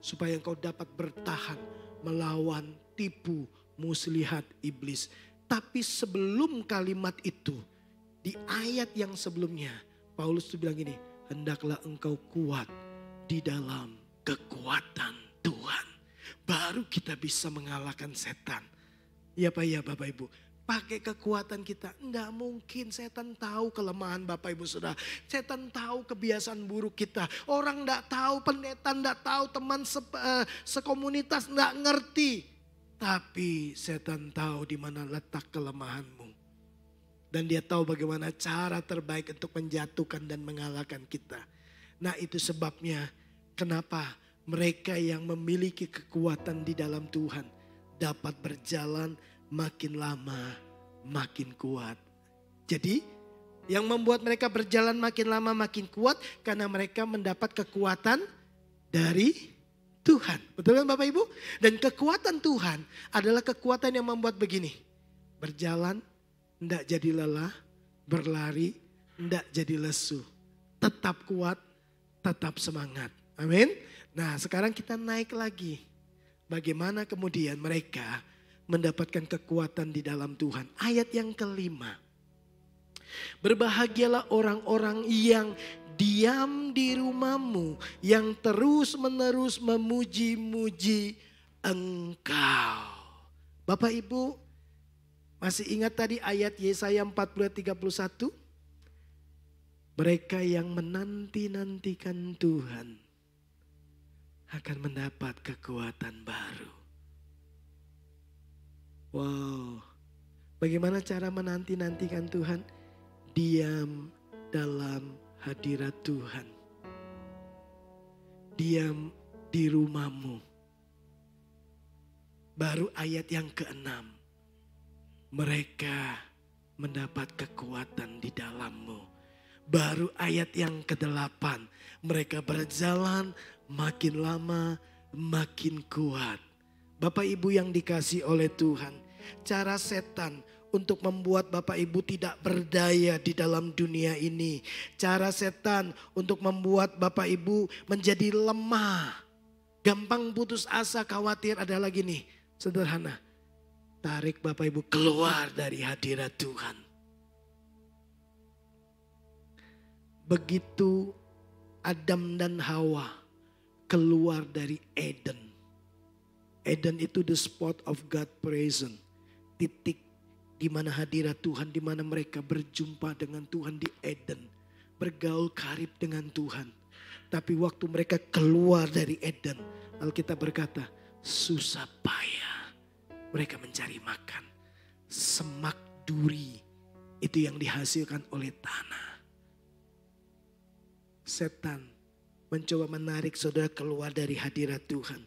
Supaya engkau dapat bertahan melawan tipu muslihat iblis. Tapi sebelum kalimat itu, di ayat yang sebelumnya, Paulus itu bilang gini, hendaklah engkau kuat di dalam kekuatan Tuhan. Baru kita bisa mengalahkan setan. Ya Pak ya Bapak Ibu. Pakai kekuatan kita. Enggak mungkin, setan tahu kelemahan Bapak Ibu Saudara. Setan tahu kebiasaan buruk kita. Orang enggak tahu, pendeta enggak tahu, teman sekomunitas enggak ngerti. Tapi setan tahu di mana letak kelemahanmu. Dan dia tahu bagaimana cara terbaik untuk menjatuhkan dan mengalahkan kita. Nah itu sebabnya kenapa mereka yang memiliki kekuatan di dalam Tuhan dapat berjalan makin lama makin kuat. Jadi yang membuat mereka berjalan makin lama makin kuat karena mereka mendapat kekuatan dari Tuhan. Betul kan Bapak Ibu? Dan kekuatan Tuhan adalah kekuatan yang membuat begini. Berjalan, tidak jadi lelah, berlari, tidak jadi lesu. Tetap kuat, tetap semangat. Amin. Nah sekarang kita naik lagi. Bagaimana kemudian mereka mendapatkan kekuatan di dalam Tuhan. Ayat yang kelima. Berbahagialah orang-orang yang diam di rumahmu, yang terus menerus memuji-muji engkau. Bapak Ibu masih ingat tadi ayat Yesaya 40:31? Mereka yang menanti-nantikan Tuhan akan mendapat kekuatan baru. Wow, bagaimana cara menanti-nantikan Tuhan? Diam dalam hadirat Tuhan. Diam di rumahmu. Baru ayat yang ke-6. Mereka mendapat kekuatan di dalammu. Baru ayat yang ke-8. Mereka berjalan makin lama makin kuat. Bapak Ibu yang dikasih oleh Tuhan. Cara setan untuk membuat Bapak Ibu tidak berdaya di dalam dunia ini. Cara setan untuk membuat Bapak Ibu menjadi lemah. Gampang putus asa, khawatir, ada lagi nih. Sederhana. Tarik Bapak Ibu keluar dari hadirat Tuhan. Begitu Adam dan Hawa keluar dari Eden. Eden itu the spot of God present. Titik di mana hadirat Tuhan, di mana mereka berjumpa dengan Tuhan di Eden. Bergaul karib dengan Tuhan. Tapi waktu mereka keluar dari Eden, Alkitab berkata, susah payah mereka mencari makan. Semak duri itu yang dihasilkan oleh tanah. Setan mencoba menarik saudara keluar dari hadirat Tuhan.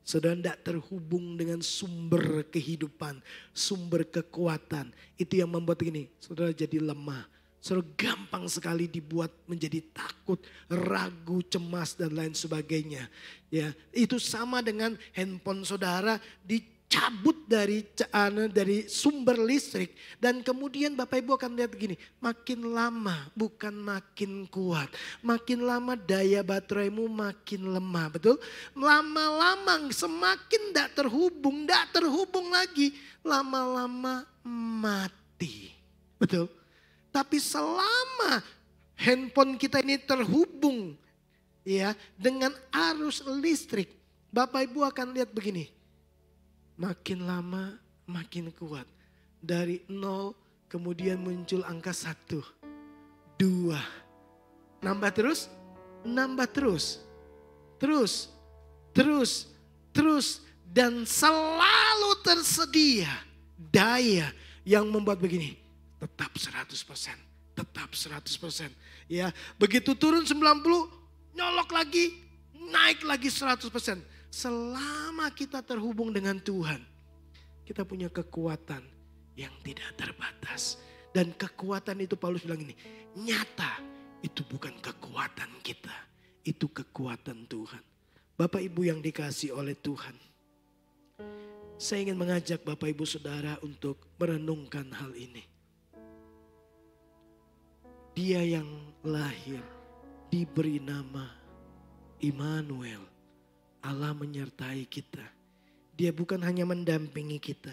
Saudara tidak terhubung dengan sumber kehidupan, sumber kekuatan. Itu yang membuat gini, saudara jadi lemah. Saudara gampang sekali dibuat menjadi takut, ragu, cemas dan lain sebagainya. Ya, itu sama dengan handphone saudara dicabut dari sumber listrik. Dan kemudian Bapak Ibu akan lihat gini, makin lama bukan makin kuat. Makin lama daya bateraimu makin lemah, betul? Lama-lama semakin tidak terhubung lagi. Lama-lama mati, betul? Tapi selama handphone kita ini terhubung ya dengan arus listrik, Bapak Ibu akan lihat begini. Makin lama makin kuat. Dari 0 kemudian muncul angka 1, 2. Nambah terus, terus. Dan selalu tersedia daya yang membuat begini. Tetap 100%. Ya, begitu turun 90, nyolok lagi, naik lagi 100%. Selama kita terhubung dengan Tuhan, kita punya kekuatan yang tidak terbatas. Dan kekuatan itu Paulus bilang ini, nyata itu bukan kekuatan kita, itu kekuatan Tuhan. Bapak Ibu yang dikasih oleh Tuhan, saya ingin mengajak Bapak Ibu Saudara untuk merenungkan hal ini. Dia yang lahir diberi nama Immanuel. Allah menyertai kita. Dia bukan hanya mendampingi kita.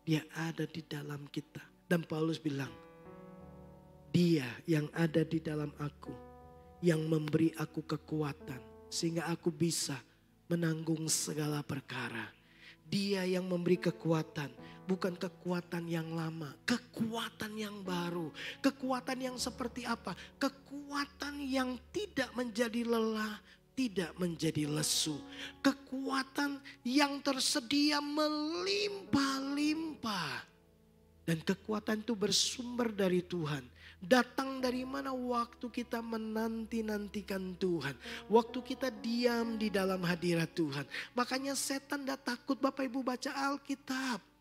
Dia ada di dalam kita. Dan Paulus bilang, dia yang ada di dalam aku. Yang memberi aku kekuatan. Sehingga aku bisa menanggung segala perkara. Dia yang memberi kekuatan. Bukan kekuatan yang lama, kekuatan yang baru. Kekuatan yang seperti apa? Kekuatan yang tidak menjadi lelah, tidak menjadi lesu. Kekuatan yang tersedia melimpah-limpah. Dan kekuatan itu bersumber dari Tuhan. Datang dari mana? Waktu kita menanti-nantikan Tuhan. Waktu kita diam di dalam hadirat Tuhan. Makanya setan tidak takut Bapak Ibu baca Alkitab.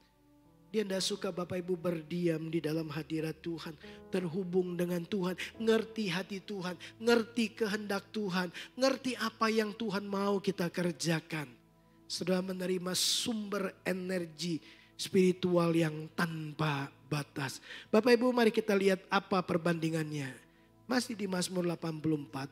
Dia tidak suka Bapak Ibu berdiam di dalam hadirat Tuhan. Terhubung dengan Tuhan. Ngerti hati Tuhan. Ngerti kehendak Tuhan. Ngerti apa yang Tuhan mau kita kerjakan. Saudara menerima sumber energi spiritual yang tanpa batas. Bapak Ibu mari kita lihat apa perbandingannya. Masih di Mazmur 84.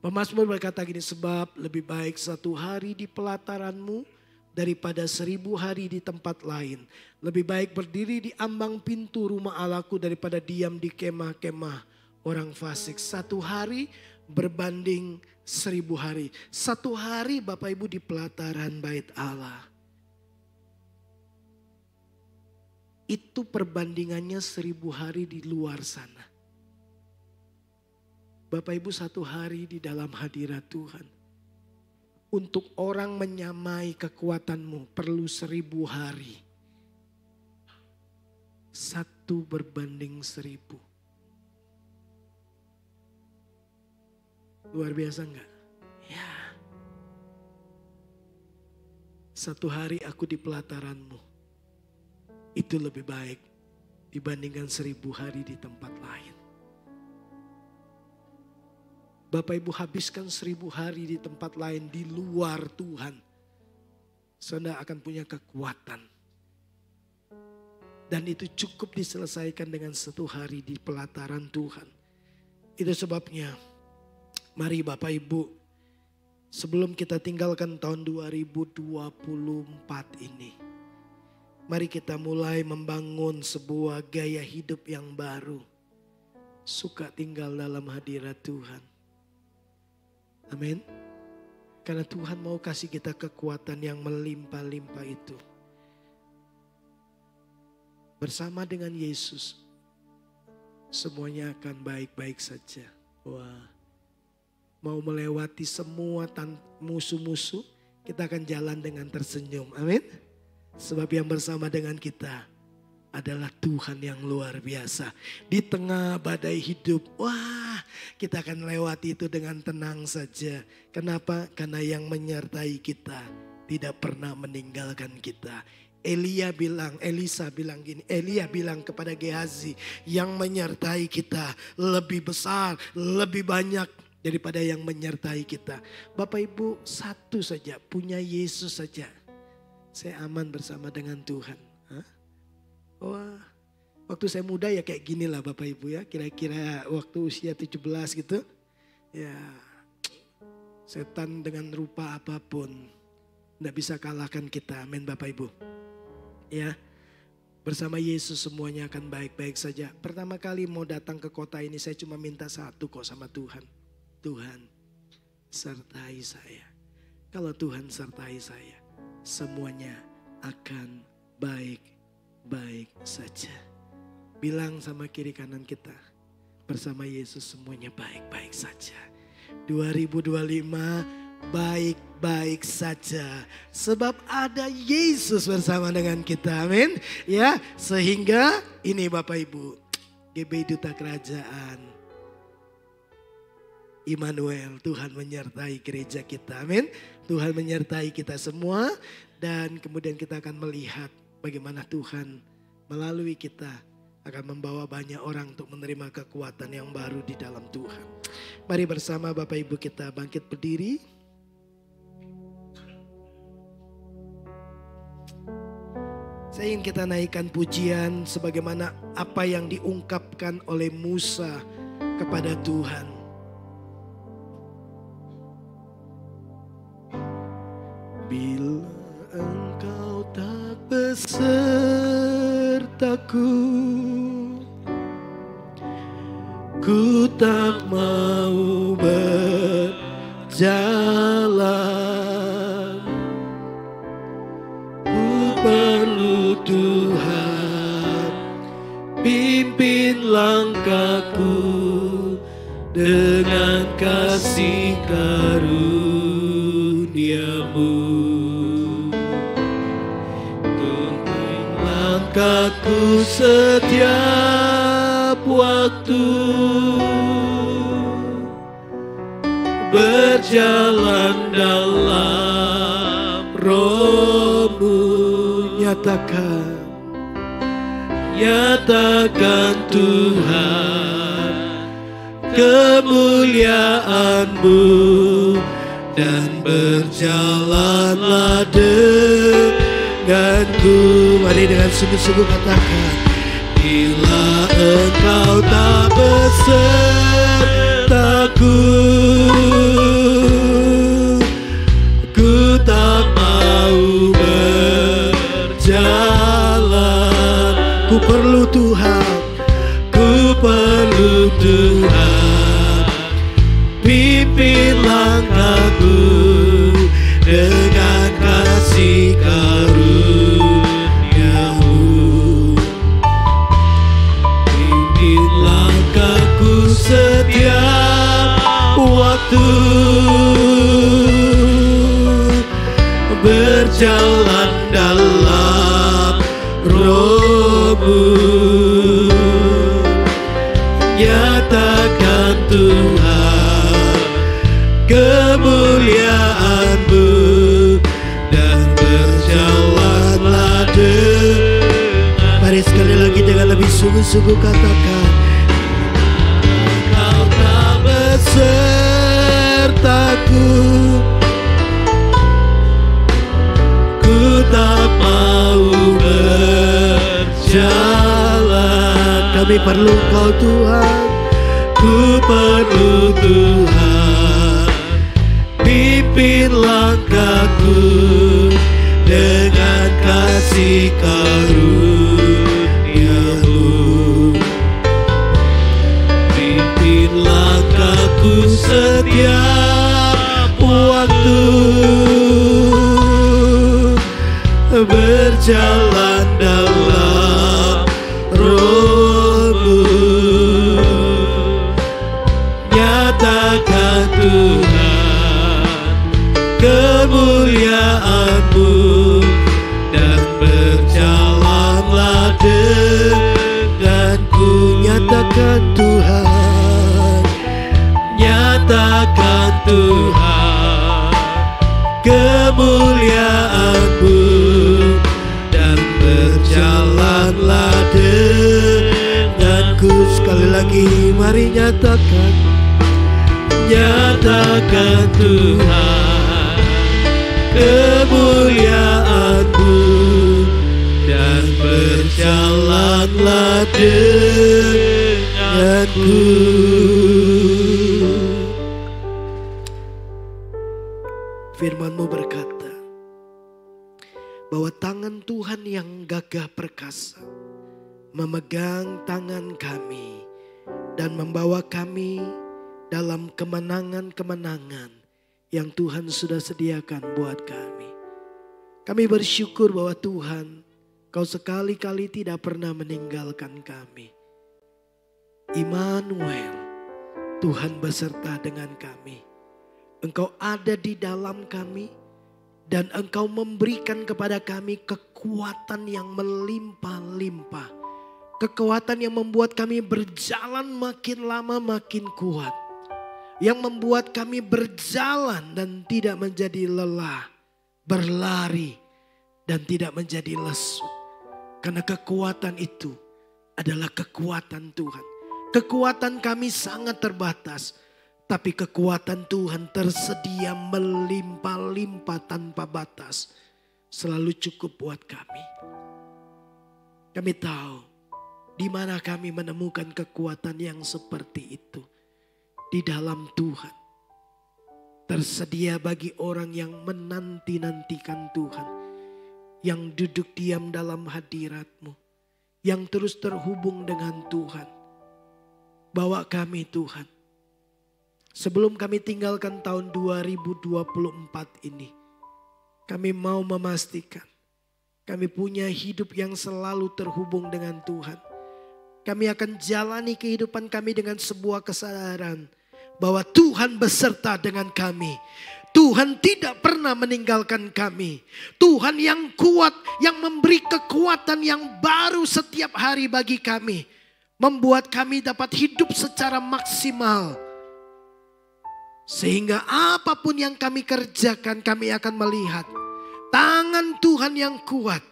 Pemazmur berkata gini, sebab lebih baik 1 hari di pelataranmu daripada 1000 hari di tempat lain. Lebih baik berdiri di ambang pintu rumah Allahku daripada diam di kemah-kemah orang fasik. 1 hari berbanding 1000 hari. 1 hari Bapak Ibu di pelataran bait Allah. Itu perbandingannya 1000 hari di luar sana. Bapak Ibu 1 hari di dalam hadirat Tuhan. Untuk orang menyamai kekuatanmu perlu 1000 hari. 1 berbanding 1000. Luar biasa enggak? Ya. 1 hari aku di pelataranmu. Itu lebih baik dibandingkan 1000 hari di tempat lain. Bapak Ibu habiskan 1000 hari di tempat lain di luar Tuhan. Saudara akan punya kekuatan. Dan itu cukup diselesaikan dengan 1 hari di pelataran Tuhan. Itu sebabnya mari Bapak Ibu, sebelum kita tinggalkan tahun 2024 ini, mari kita mulai membangun sebuah gaya hidup yang baru. Suka tinggal dalam hadirat Tuhan. Amin. Karena Tuhan mau kasih kita kekuatan yang melimpah-limpah itu. Bersama dengan Yesus, semuanya akan baik-baik saja. Wah, mau melewati semua musuh-musuh, kita akan jalan dengan tersenyum. Amin. Sebab yang bersama dengan kita adalah Tuhan yang luar biasa. Di tengah badai hidup, wah, kita akan lewati itu dengan tenang saja. Kenapa? Karena yang menyertai kita tidak pernah meninggalkan kita. Elia bilang kepada Gehazi, yang menyertai kita lebih besar, lebih banyak daripada yang menyertai kita. Bapak Ibu, satu saja, punya Yesus saja. Saya aman bersama dengan Tuhan. Wah, waktu saya muda ya kayak gini lah Bapak Ibu ya. Kira-kira waktu usia 17 gitu. Ya, setan dengan rupa apapun tidak bisa kalahkan kita. Amin Bapak Ibu. Ya, bersama Yesus semuanya akan baik-baik saja. Pertama kali mau datang ke kota ini saya cuma minta satu kok sama Tuhan. Tuhan, sertai saya. Kalau Tuhan sertai saya, semuanya akan baik-baik saja. Bilang sama kiri kanan kita, bersama Yesus semuanya baik-baik saja. 2025 baik-baik saja. Sebab ada Yesus bersama dengan kita. Amin. Ya, sehingga ini Bapak Ibu, GB Duta Kerajaan Immanuel, Tuhan menyertai gereja kita. Amin. Tuhan menyertai kita semua. Dan kemudian kita akan melihat bagaimana Tuhan melalui kita akan membawa banyak orang untuk menerima kekuatan yang baru di dalam Tuhan. Mari bersama Bapak Ibu kita bangkit berdiri. Saya ingin kita naikkan pujian sebagaimana apa yang diungkapkan oleh Musa kepada Tuhan. Bila engkau tak besertaku, ku tak mau berjalan. Ku perlu Tuhan, pimpin langkahku dengan kasih karunia-Mu. Tuntun langkahku setiap waktu, berjalan dalam Roh-Mu. Nyatakan Tuhan kemuliaan-Mu, dan berjalanlah denganku. Mari dengan sungguh-sungguh katakan, bila engkau tak besertaku, ku tak mau berjalan. Ku perlu Tuhan, ku perlu Tuhan, pimpin langkahku dengan kasih karunia-Mu. Pimpin langkahku setiap waktu, berjalan dalam Roh-Mu. Nyatakan Tuhan kemuliaan-Mu, dan berjalanlah dengan. Mari sekali lagi dengan lebih sungguh-sungguh katakan, engkau tak besertaku, takut, ku tak mau berjalan. Kami perlu Kau Tuhan, ku perlu Tuhan. Pimpin langkahku dengan kasih karunia-Mu. Pimpin langkahku setiap waktu, berjalan dalam Roh-Mu. Nyatakan Tuhan kemuliaan-Mu, dan berjalanlah denganku. Nyatakan Tuhan, nyatakan Tuhan kemuliaan-Mu, dan berjalanlah denganku. Sekali lagi mari nyatakan, nyatakan Tuhan kemuliaan-Mu, dan berjalanlah denganku. Firman-Mu berkata bahwa tangan Tuhan yang gagah perkasa memegang tangan kami dan membawa kami dalam kemenangan-kemenangan yang Tuhan sudah sediakan buat kami. Kami bersyukur bahwa Tuhan, Kau sekali-kali tidak pernah meninggalkan kami. Immanuel, Tuhan beserta dengan kami. Engkau ada di dalam kami, dan Engkau memberikan kepada kami kekuatan yang melimpah-limpah. Kekuatan yang membuat kami berjalan makin lama makin kuat. Yang membuat kami berjalan dan tidak menjadi lelah. Berlari dan tidak menjadi lesu. Karena kekuatan itu adalah kekuatan Tuhan. Kekuatan kami sangat terbatas. Tapi kekuatan Tuhan tersedia melimpah-limpah tanpa batas. Selalu cukup buat kami. Kami tahu di mana kami menemukan kekuatan yang seperti itu. Di dalam Tuhan. Tersedia bagi orang yang menanti-nantikan Tuhan. Yang duduk diam dalam hadirat-Mu. Yang terus terhubung dengan Tuhan. Bawa kami Tuhan. Sebelum kami tinggalkan tahun 2024 ini, kami mau memastikan kami punya hidup yang selalu terhubung dengan Tuhan. Kami akan jalani kehidupan kami dengan sebuah kesadaran bahwa Tuhan beserta dengan kami. Tuhan tidak pernah meninggalkan kami. Tuhan yang kuat, yang memberi kekuatan yang baru setiap hari bagi kami. Membuat kami dapat hidup secara maksimal. Sehingga apapun yang kami kerjakan, kami akan melihat tangan Tuhan yang kuat.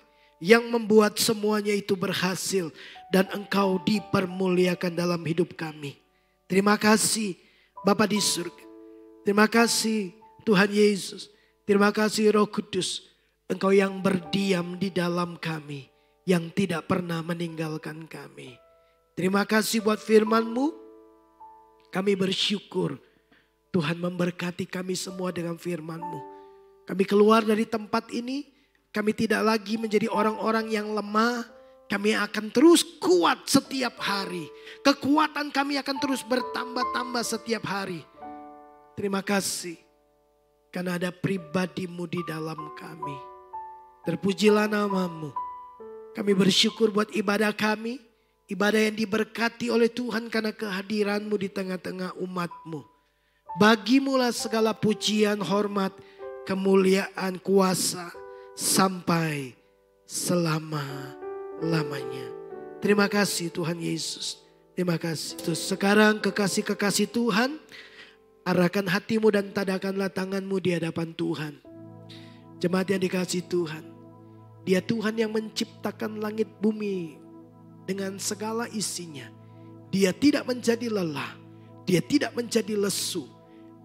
Yang membuat semuanya itu berhasil. Dan Engkau dipermuliakan dalam hidup kami. Terima kasih Bapa di surga. Terima kasih Tuhan Yesus. Terima kasih Roh Kudus. Engkau yang berdiam di dalam kami. Yang tidak pernah meninggalkan kami. Terima kasih buat firman-Mu. Kami bersyukur. Tuhan memberkati kami semua dengan firman-Mu. Kami keluar dari tempat ini. Kami tidak lagi menjadi orang-orang yang lemah. Kami akan terus kuat setiap hari. Kekuatan kami akan terus bertambah-tambah setiap hari. Terima kasih. Karena ada pribadi-Mu di dalam kami. Terpujilah nama-Mu. Kami bersyukur buat ibadah kami. Ibadah yang diberkati oleh Tuhan karena kehadiran-Mu di tengah-tengah umat-Mu. Bagimulah segala pujian, hormat, kemuliaan, kuasa sampai selama-lamanya. Terima kasih Tuhan Yesus. Terima kasih. Sekarang kekasih-kekasih Tuhan, arahkan hatimu dan tadakanlah tanganmu di hadapan Tuhan. Jemaat yang dikasihi Tuhan, Dia Tuhan yang menciptakan langit bumi dengan segala isinya. Dia tidak menjadi lelah, Dia tidak menjadi lesu.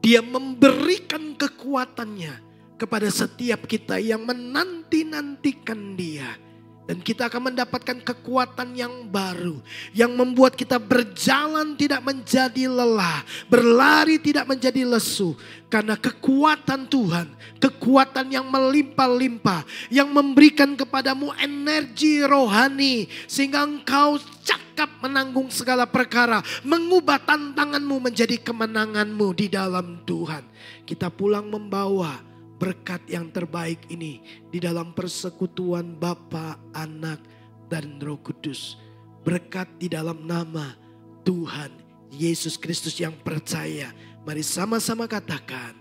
Dia memberikan kekuatannya kepada setiap kita yang menanti-nantikan Dia. Dan kita akan mendapatkan kekuatan yang baru. Yang membuat kita berjalan tidak menjadi lelah. Berlari tidak menjadi lesu. Karena kekuatan Tuhan. Kekuatan yang melimpah-limpah. Yang memberikan kepadamu energi rohani. Sehingga engkau cakap menanggung segala perkara. Mengubah tantanganmu menjadi kemenanganmu di dalam Tuhan. Kita pulang membawa berkat yang terbaik ini di dalam persekutuan Bapa, Anak, dan Roh Kudus. Berkat di dalam nama Tuhan Yesus Kristus yang percaya. Mari sama-sama katakan,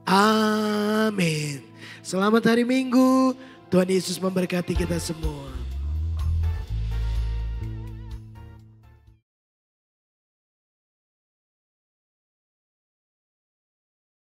amin. Selamat hari Minggu. Tuhan Yesus memberkati kita semua.